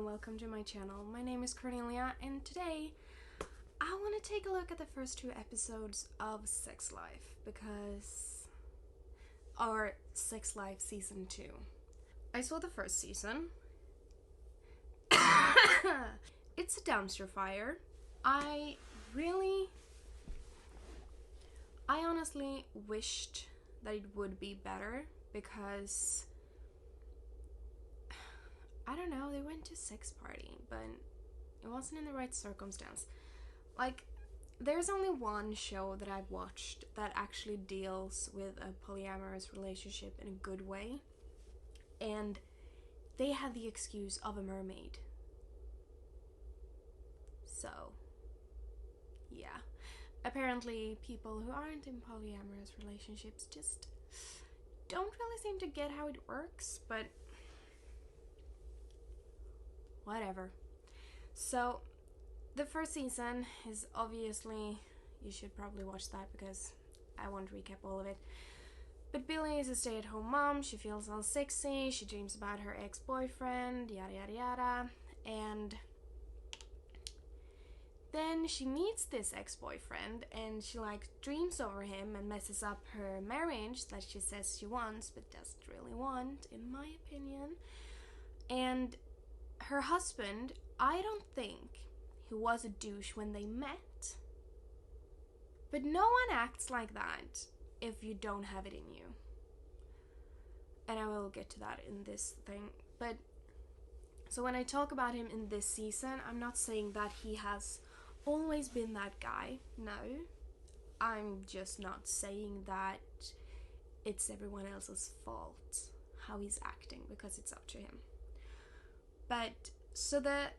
and welcome to my channel. My name is Cornelia and today I want to take a look at the first two episodes of Sex Life or Sex Life Season 2. I saw the first season. It's a dumpster fire. I honestly wished that it would be better because I don't know, they went to a sex party, but it wasn't in the right circumstance. Like, there's only one show that I've watched that actually deals with a polyamorous relationship in a good way, and they had the excuse of a mermaid. So, yeah. Apparently, people who aren't in polyamorous relationships just don't really seem to get how it works, but whatever. So, the first season is obviously, you should probably watch that because I won't recap all of it. But Billy is a stay-at-home mom, she feels all sexy, she dreams about her ex-boyfriend, yada yada yada, and then she meets this ex-boyfriend and she dreams over him and messes up her marriage that she says she wants but doesn't really want, in my opinion. And her husband, I don't think he was a douche when they met, but no one acts like that if you don't have it in you. And I will get to that in this thing. But so when I talk about him in this season, I'm not saying that he has always been that guy. No, I'm just not saying that it's everyone else's fault how he's acting, because it's up to him. But so the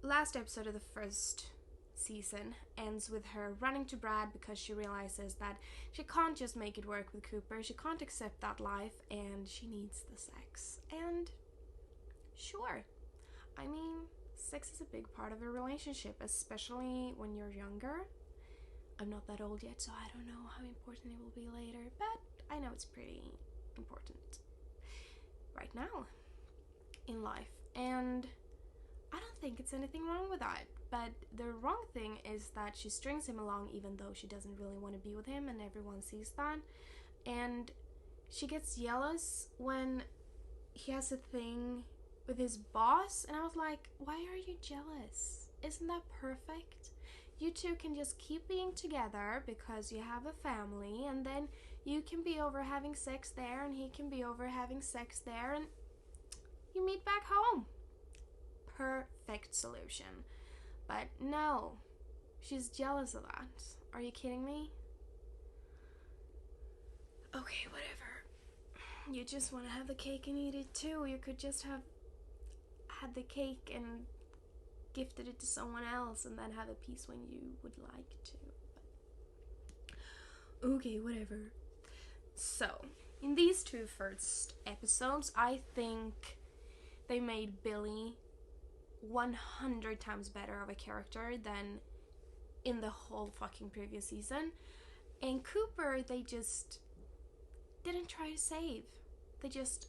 last episode of the first season ends with her running to Brad because she realizes that she can't just make it work with Cooper, she can't accept that life, and she needs the sex. And sure, I mean, sex is a big part of a relationship, especially when you're younger. I'm not that old yet, so I don't know how important it will be later, but I know it's pretty important right now in life, and I don't think it's anything wrong with that. But the wrong thing is that she strings him along even though she doesn't really want to be with him, and everyone sees that, and she gets jealous when he has a thing with his boss, and I was like, why are you jealous? Isn't that perfect? You two can just keep being together because you have a family, and then you can be over having sex there and he can be over having sex there, and you meet back home. Perfect solution. But no, she's jealous of that. Are you kidding me? Okay, whatever. You just want to have the cake and eat it too. You could just have had the cake and gifted it to someone else and then have a piece when you would like to. But okay, whatever. So, in these two first episodes, I think they made Billy 100 times better of a character than in the whole fucking previous season. And Cooper, they just didn't try to save. They just,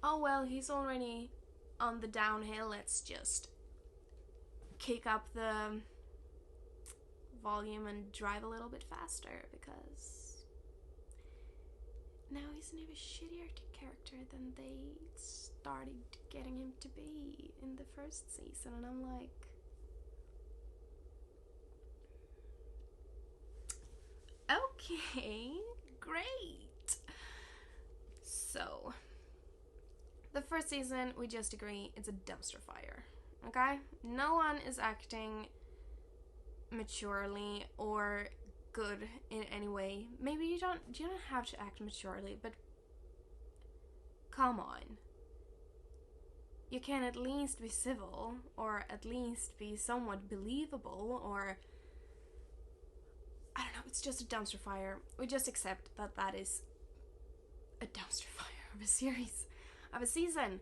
oh well, he's already on the downhill, let's just kick up the volume and drive a little bit faster, because now he's an even shittier character than they started getting him to be in the first season. And I'm like, okay, great. So the first season, we just agree it's a dumpster fire, okay? No one is acting maturely or good in any way. Maybe you don't have to act maturely, but come on. You can at least be civil, or at least be somewhat believable, or I don't know, it's just a dumpster fire. We just accept that that is a dumpster fire of a series, of a season.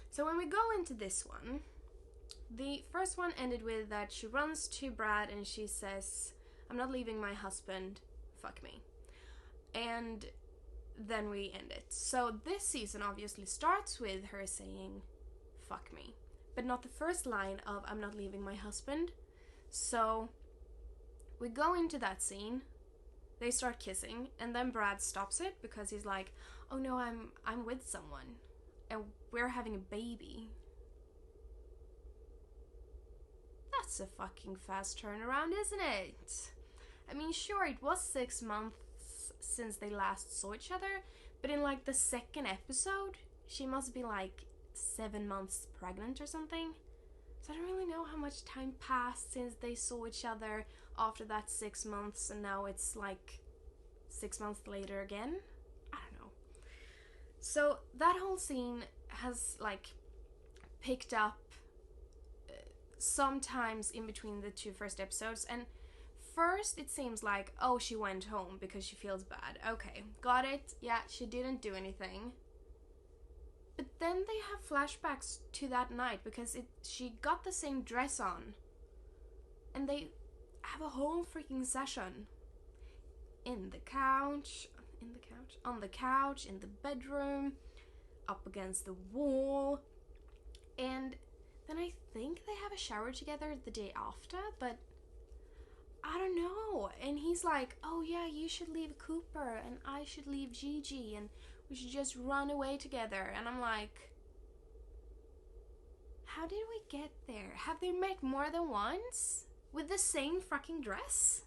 So when we go into this one, the first one ended with that she runs to Brad and she says, I'm not leaving my husband, fuck me. And then we end it. So this season obviously starts with her saying, fuck me. but not the first line of "I'm not leaving my husband." So we go into that scene. They start kissing, and then Brad stops it because he's like, "Oh no, I'm with someone, and we're having a baby." That's a fucking fast turnaround, isn't it? I mean, sure, it was 6 months since they last saw each other, but in like the second episode, she must be like 7 months pregnant or something. So I don't really know how much time passed since they saw each other after that 6 months, and now it's like 6 months later again. I don't know. So that whole scene has like picked up sometimes in between the two first episodes, and first it seems like, oh, she went home because she feels bad. Okay, got it. Yeah, she didn't do anything. But then they have flashbacks to that night because she got the same dress on. And they have a whole freaking session. On the couch, in the bedroom, up against the wall. And then I think they have a shower together the day after, but I don't know. And he's like, oh yeah, you should leave Cooper and I should leave Gigi and we should just run away together. And I'm like, how did we get there? Have they met more than once? With the same fucking dress?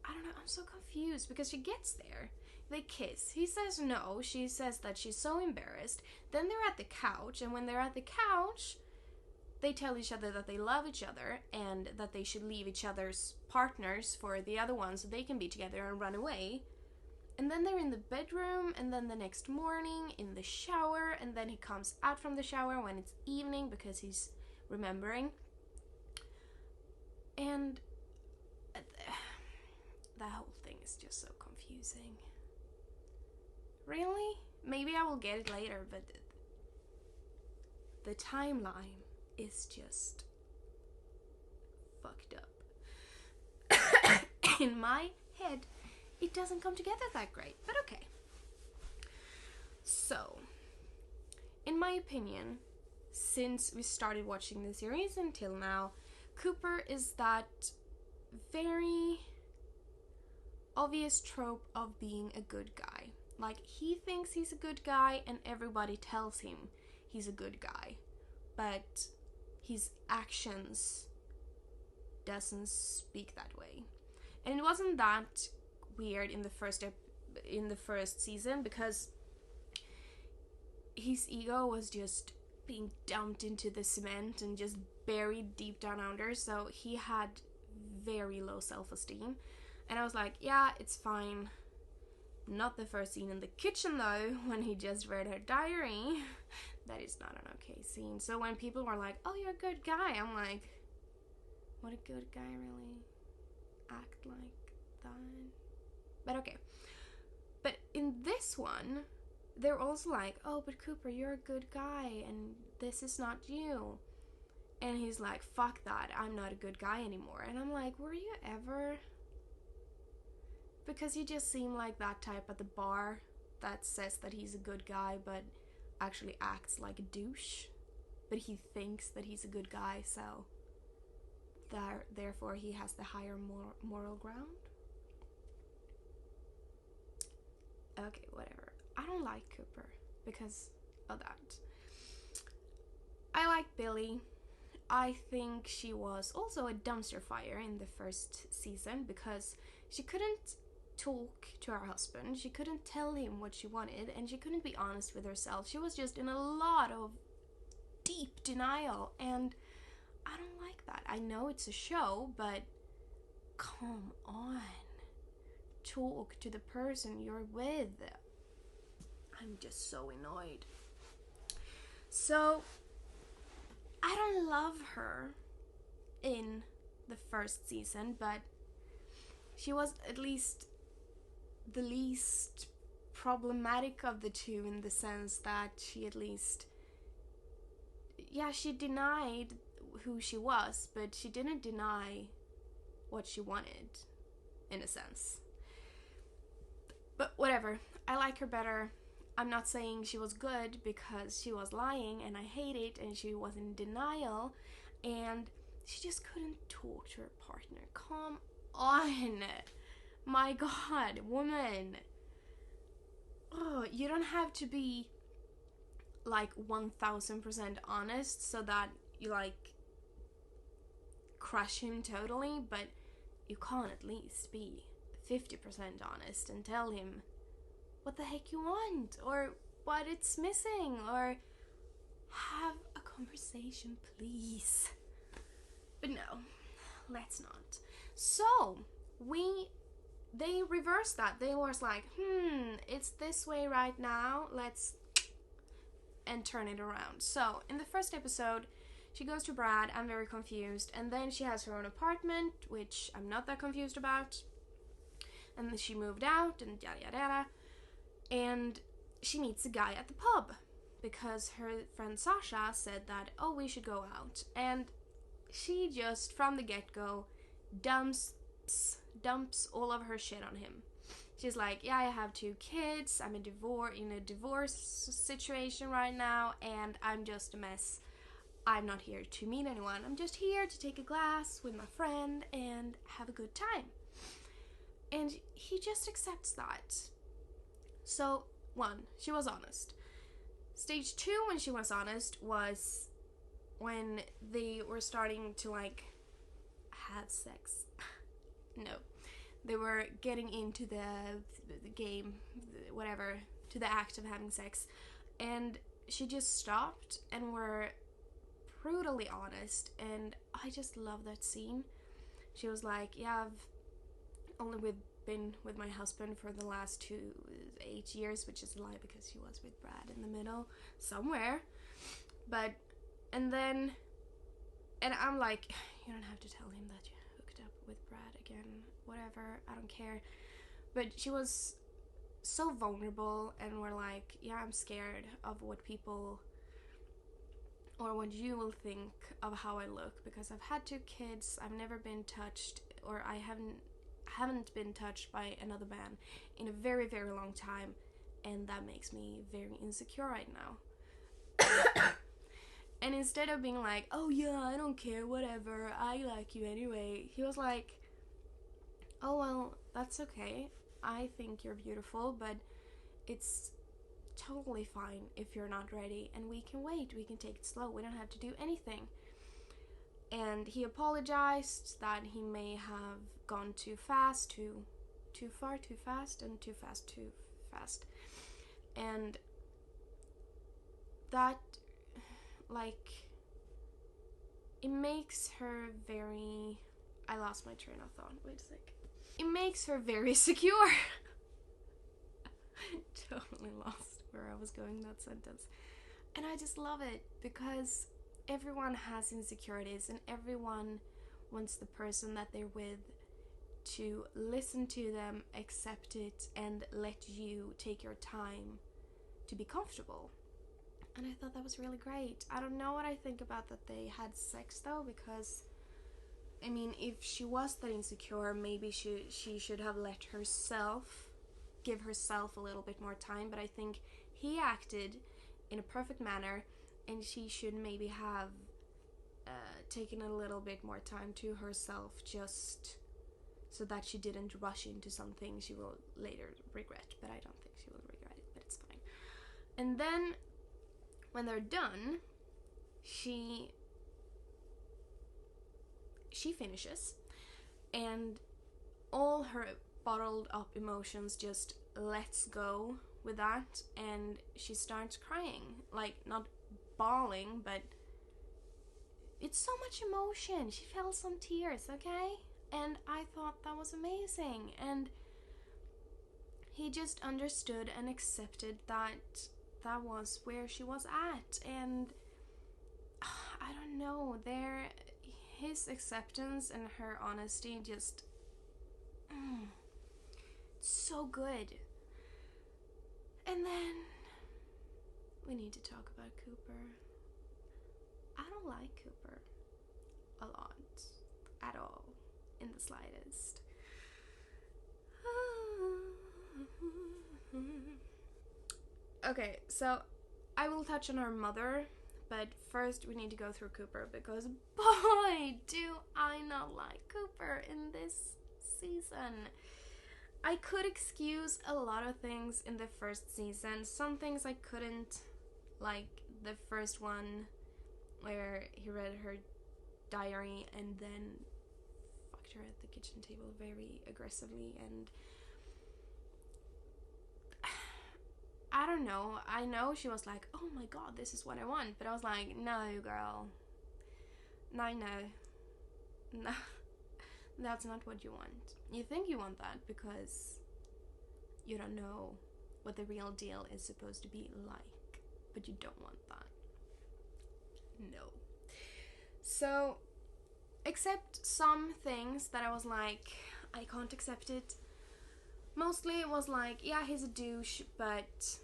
I don't know, I'm so confused because she gets there. They kiss. He says no. She says that she's so embarrassed. Then they're at the couch, and when they're at the couch, they tell each other that they love each other and that they should leave each other's partners for the other one so they can be together and run away. And then they're in the bedroom, and then the next morning in the shower, and then he comes out from the shower when it's evening because he's remembering. And that whole thing is just so confusing. Really? Maybe I will get it later, but the timeline is just fucked up. In my head, it doesn't come together that great, but okay. So, in my opinion, since we started watching the series until now, Cooper is that very obvious trope of being a good guy. Like, he thinks he's a good guy and everybody tells him he's a good guy, but his actions doesn't speak that way. And it wasn't that weird in the first season because his ego was just being dumped into the cement and just buried deep down under, so he had very low self-esteem. And I was like, yeah, it's fine. Not the first scene in the kitchen though, when he just read her diary. That is not an okay scene. So when people were like, oh, you're a good guy, I'm like, would a good guy really act like that? But okay. But in this one, they're also like, oh, but Cooper, you're a good guy and this is not you. And he's like, fuck that, I'm not a good guy anymore. And I'm like, were you ever? Because he just seemed like that type at the bar that says that he's a good guy but actually acts like a douche. But he thinks that he's a good guy, so therefore he has the higher moral ground. Okay, whatever. I don't like Cooper because of that. I like Billy. I think she was also a dumpster fire in the first season because she couldn't talk to her husband, she couldn't tell him what she wanted, and she couldn't be honest with herself. She was just in a lot of deep denial, and I don't like that. I know it's a show, but come on. Talk to the person you're with. I'm just so annoyed. So, I don't love her in the first season, but she was at least the least problematic of the two in the sense that she at least, yeah, she denied who she was, but she didn't deny what she wanted, in a sense. But whatever, I like her better. I'm not saying she was good, because she was lying and I hate it, and she was in denial, and she just couldn't talk to her partner. Come on. My God, woman. Oh, you don't have to be like 1000% honest so that you like crush him totally, but you can't at least be 50% honest and tell him what the heck you want or what it's missing, or have a conversation, please. But no, let's not. So they reversed that. They was like, it's this way right now, and turn it around. So in the first episode, she goes to Brad. I'm very confused, and then she has her own apartment, which I'm not that confused about, and then she moved out and yada yada yada, and she meets a guy at the pub because her friend Sasha said that, oh, we should go out, and she just from the get-go dumps all of her shit on him. She's like, yeah, I have 2 kids, I'm in a divorce situation right now, and I'm just a mess. I'm not here to meet anyone. I'm just here to take a glass with my friend and have a good time. And he just accepts that. So, 1, she was honest. Stage 2, when she was honest, was when they were starting to like have sex. No. They were getting into the game, whatever, to the act of having sex. And she just stopped and were brutally honest, and I just love that scene. She was like, yeah, I've only been with my husband for the last 8 years, which is a lie because she was with Brad in the middle somewhere. And I'm like, you don't have to tell him that you hooked up with Brad again, whatever, I don't care. But she was so vulnerable, and we're like, yeah, I'm scared of what people or what you will think of how I look, because I've had 2 kids, I've never been touched, or I haven't been touched by another man in a very, very long time, and that makes me very insecure right now. And instead of being like, oh yeah, I don't care, whatever, I like you anyway, he was like, oh well, that's okay, I think you're beautiful, but it's totally fine if you're not ready, and we can wait, we can take it slow, we don't have to do anything. And he apologized that he may have gone too fast, too far too fast, and too fast too fast. And that, like, it makes her very... I lost my train of thought, wait a sec. It makes her very secure. Totally lost where I was going that sentence. And I just love it, because everyone has insecurities, and everyone wants the person that they're with to listen to them, accept it, and let you take your time to be comfortable. And I thought that was really great. I don't know what I think about that they had sex though, because I mean, if she was that insecure, maybe she should have give herself a little bit more time, but I think he acted in a perfect manner, and she should maybe have taken a little bit more time to herself, just so that she didn't rush into something she will later regret. But I don't think she will regret it, but it's fine. And then when they're done, she finishes, and all her bottled up emotions just lets go with that, and she starts crying, like not bawling, but it's so much emotion. She felt some tears, okay? And I thought that was amazing, and he just understood and accepted that that was where she was at. And I don't know, his acceptance and her honesty just so good. And then we need to talk about Cooper. I don't like Cooper a lot at all, in the slightest. Okay, so I will touch on her mother, but first we need to go through Cooper, because boy, do I not like Cooper in this season. I could excuse a lot of things in the first season. Some things I couldn't, like the first one where he read her diary and then fucked her at the kitchen table very aggressively, and I don't know. I know she was like, oh my god, this is what I want, but I was like, no, girl. No, that's not what you want. You think you want that because you don't know what the real deal is supposed to be like, but you don't want that. No. So, except some things that I was like, I can't accept it. Mostly it was like, yeah, he's a douche, but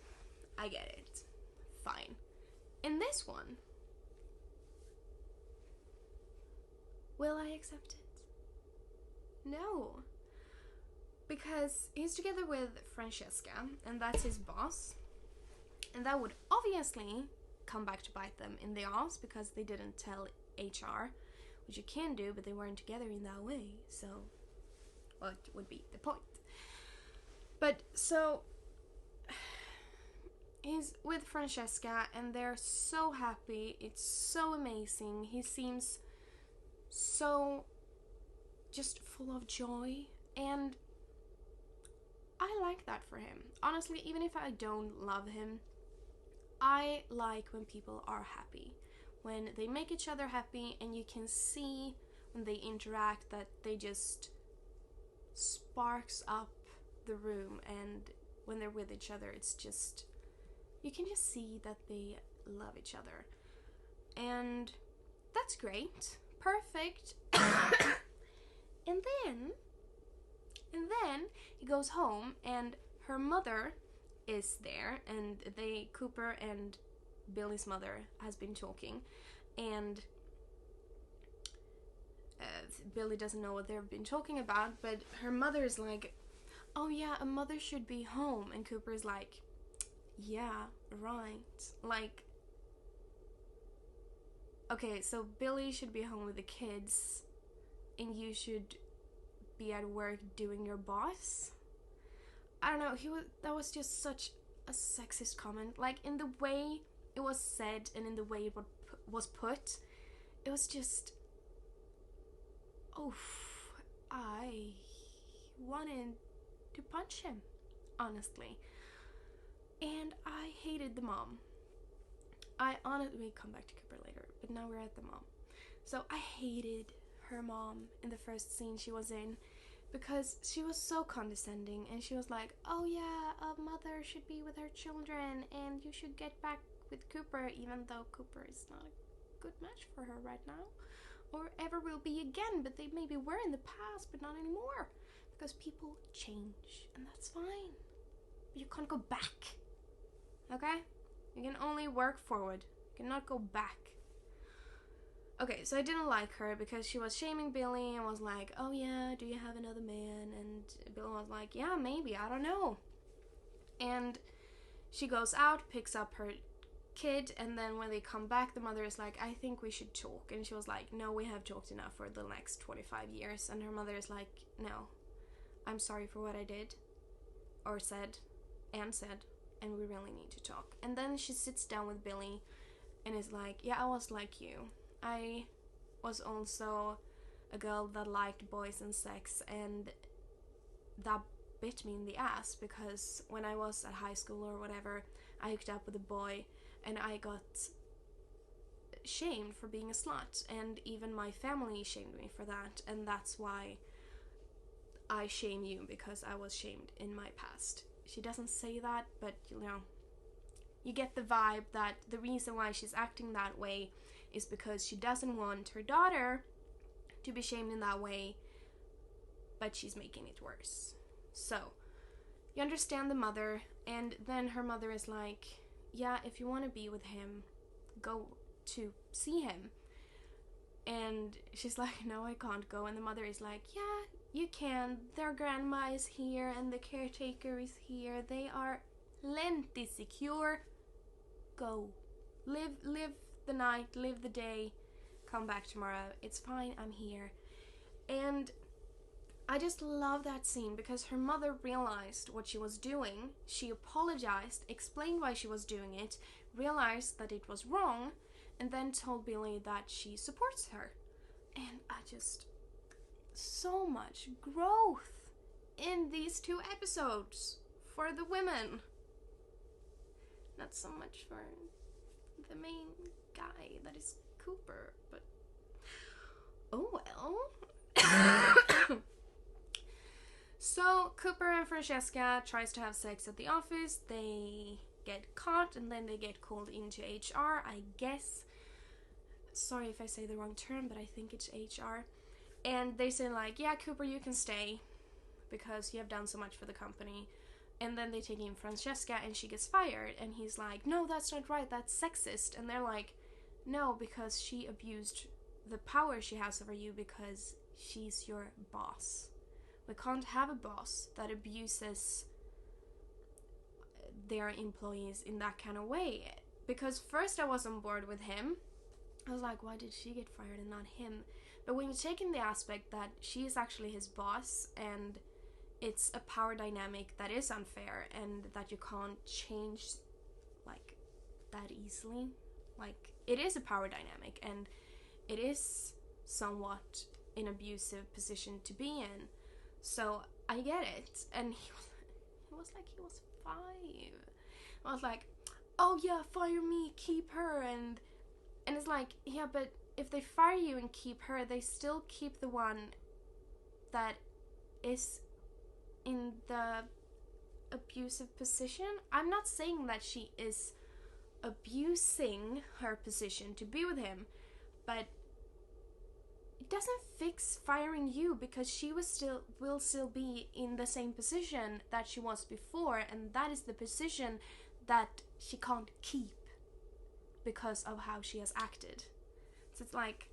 I get it. Fine. In this one, will I accept it? No. Because he's together with Francesca, and that's his boss. And that would obviously come back to bite them in the ass because they didn't tell HR, which you can do, but they weren't together in that way. So, what would be the point? But so he's with Francesca and they're so happy. It's so amazing. He seems so just full of joy, and I like that for him. Honestly, even if I don't love him, I like when people are happy. When they make each other happy and you can see when they interact that they just sparks up the room, and when they're with each other, it's just, you can just see that they love each other. And that's great. Perfect. And then he goes home and her mother is there, and Cooper and Billy's mother has been talking, and Billy doesn't know what they've been talking about, but her mother is like, oh yeah, a mother should be home, and Cooper is like, yeah, right. Like, okay, so Billy should be home with the kids and you should be at work doing your boss? I don't know, that was just such a sexist comment. Like, in the way it was said and in the way it was put, it was just, I wanted to punch him, honestly. And I hated the mom. We come back to Cooper later, but now we're at the mom. So I hated her mom in the first scene she was in, because she was so condescending, and she was like, oh yeah, a mother should be with her children, and you should get back with Cooper, even though Cooper is not a good match for her right now, or ever will be again, but they maybe were in the past, but not anymore, because people change, and that's fine. But you can't go back, okay? You can only work forward, you cannot go back. Okay, so I didn't like her because she was shaming Billy and was like, oh yeah, do you have another man? And Billy was like, yeah, maybe, I don't know. And she goes out, picks up her kid, and then when they come back, the mother is like, I think we should talk. And she was like, no, we have talked enough for the next 25 years. And her mother is like, no, I'm sorry for what I did, or said, and we really need to talk. And then she sits down with Billy and is like, yeah, I was like you. I was also a girl that liked boys and sex, and that bit me in the ass, because when I was at high school or whatever, I hooked up with a boy and I got shamed for being a slut, and even my family shamed me for that, and that's why I shame you, because I was shamed in my past. She doesn't say that, but you know, you get the vibe that the reason why she's acting that way is because she doesn't want her daughter to be shamed in that way, but she's making it worse. So, you understand the mother, and then her mother is like, yeah, if you want to be with him, go to see him. And she's like, no, I can't go. And the mother is like, yeah, you can. Their grandma is here and the caretaker is here. They are plenty secure. Go. Live the night, live the day, come back tomorrow. It's fine, I'm here. And I just love that scene because her mother realized what she was doing. She apologized, explained why she was doing it, realized that it was wrong, and then told Billy that she supports her. And I just... so much growth in these 2 episodes for the women. Not so much for the main guy that is Cooper, but oh well. So Cooper and Francesca tries to have sex at the office. They get caught and then they get called into HR, I guess. Sorry if I say the wrong term, but I think it's HR. And they say like, yeah, Cooper, you can stay because you have done so much for the company. And then they take in Francesca and she gets fired. And he's like, no, that's not right, that's sexist. And they're like, no, because she abused the power she has over you because she's your boss. We can't have a boss that abuses their employees in that kind of way. Because first I was on board with him. I was like, why did she get fired and not him? But when you take in the aspect that she is actually his boss and it's a power dynamic that is unfair and that you can't change like that easily. Like, it is a power dynamic and it is somewhat an abusive position to be in. So I get it. And he was 5. I was like, oh yeah, fire me, keep her. And it's like, yeah, but if they fire you and keep her, they still keep the one that is in the abusive position. I'm not saying that she is abusing her position to be with him, but it doesn't fix firing you because she will still be in the same position that she was before, and that is the position that she can't keep because of how she has acted. So it's like,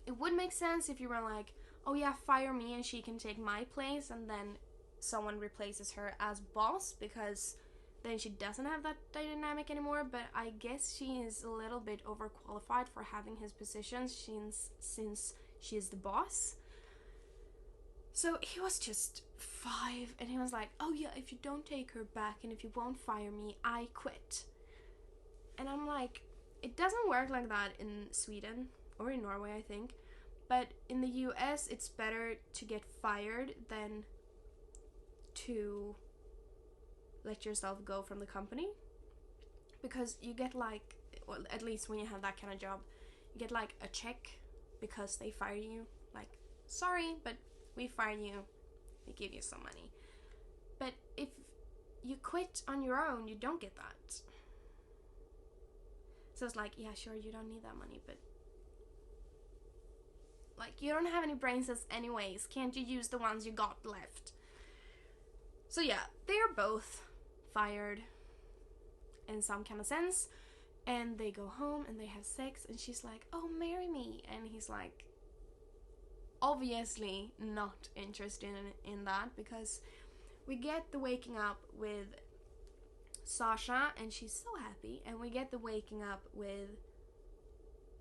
it would make sense if you were like, oh yeah, fire me and she can take my place, and then someone replaces her as boss, because then she doesn't have that dynamic anymore. But I guess she is a little bit overqualified for having his position since she is the boss. So he was just 5 and he was like, oh yeah, if you don't take her back and if you won't fire me, I quit. And I'm like, it doesn't work like that in Sweden or in Norway, I think. But in the US, it's better to get fired than to let yourself go from the company. Because you get like, well, at least when you have that kind of job, you get like a check because they fire you. Like, sorry, but we fired you. We give you some money. But if you quit on your own, you don't get that. So it's like, yeah, sure, you don't need that money, but like, you don't have any brain cells anyways. Can't you use the ones you got left? So yeah, they are both fired in some kind of sense. And they go home and they have sex and she's like, oh, marry me. And he's like, obviously not interested in that, because we get the waking up with Sasha and she's so happy, and we get the waking up with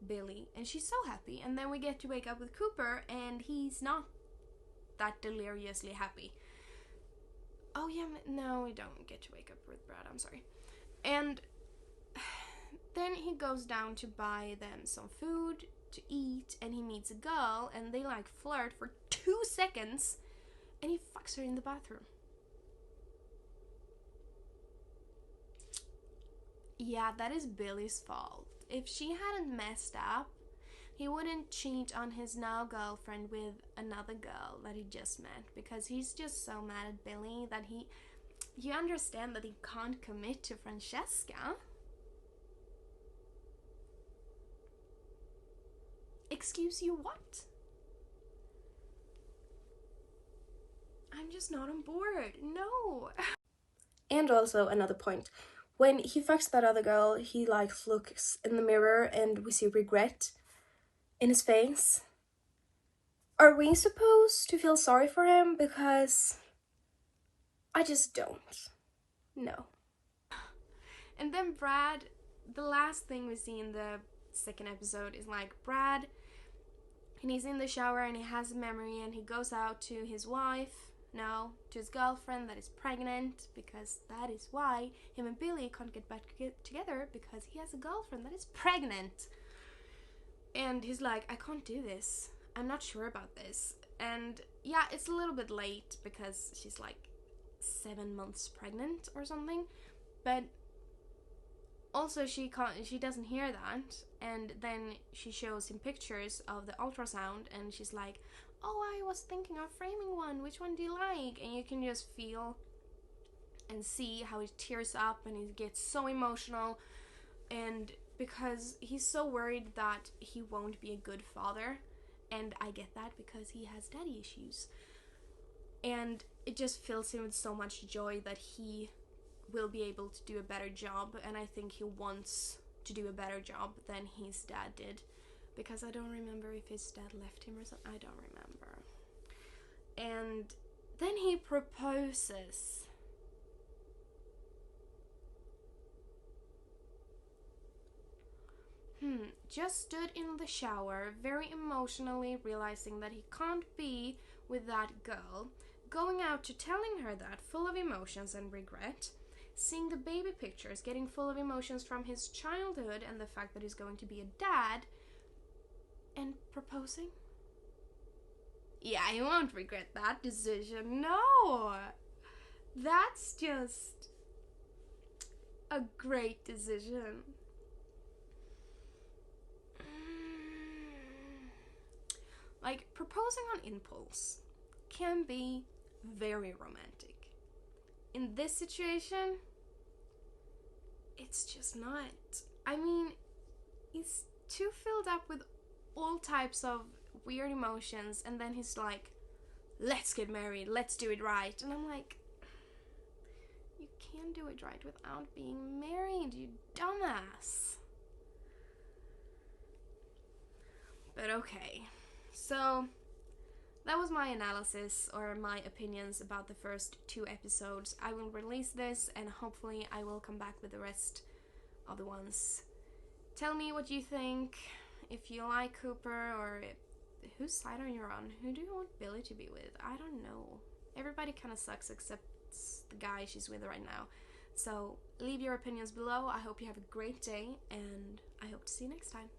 Billy and she's so happy, and then we get to wake up with Cooper and he's not that deliriously happy. Oh yeah, no, we don't get to wake up with Brad, I'm sorry. And then he goes down to buy them some food to eat, and he meets a girl and they like flirt for 2 seconds and he fucks her in the bathroom. Yeah, that is Billy's fault. If she hadn't messed up, he wouldn't cheat on his now girlfriend with another girl that he just met, because he's just so mad at Billy that you understand that he can't commit to Francesca. Excuse you, what? I'm just not on board. No. And also another point. When he fucks that other girl, he like looks in the mirror and we see regret in his face. Are we supposed to feel sorry for him? Because I just don't. No. And then Brad, the last thing we see in the second episode is like Brad, and he's in the shower and he has a memory and he goes out to his wife, no, to his girlfriend that is pregnant, because that is why him and Billy can't get back together, because he has a girlfriend that is pregnant. And he's like, I can't do this. I'm not sure about this. And yeah, it's a little bit late because she's like 7 months pregnant or something. But also she doesn't hear that. And then she shows him pictures of the ultrasound and she's like, oh, I was thinking of framing one. Which one do you like? And you can just feel and see how he tears up and he gets so emotional. And because he's so worried that he won't be a good father. And I get that because he has daddy issues. And it just fills him with so much joy that he will be able to do a better job. And I think he wants to do a better job than his dad did. Because I don't remember if his dad left him or something. I don't remember. And then he proposes. Just stood in the shower, very emotionally realizing that he can't be with that girl, going out to telling her that, full of emotions and regret, seeing the baby pictures, getting full of emotions from his childhood and the fact that he's going to be a dad, and proposing? Yeah, he won't regret that decision, no! That's just a great decision. Like, proposing on impulse can be very romantic. In this situation, it's just not. I mean, he's too filled up with all types of weird emotions, and then he's like, let's get married, let's do it right. And I'm like, you can't do it right without being married, you dumbass. But okay. So, that was my analysis or my opinions about the first 2 episodes. I will release this and hopefully I will come back with the rest of the ones. Tell me what you think, if you like Cooper, or whose side are you on? Who do you want Billy to be with? I don't know. Everybody kind of sucks except the guy she's with right now. So, leave your opinions below. I hope you have a great day and I hope to see you next time.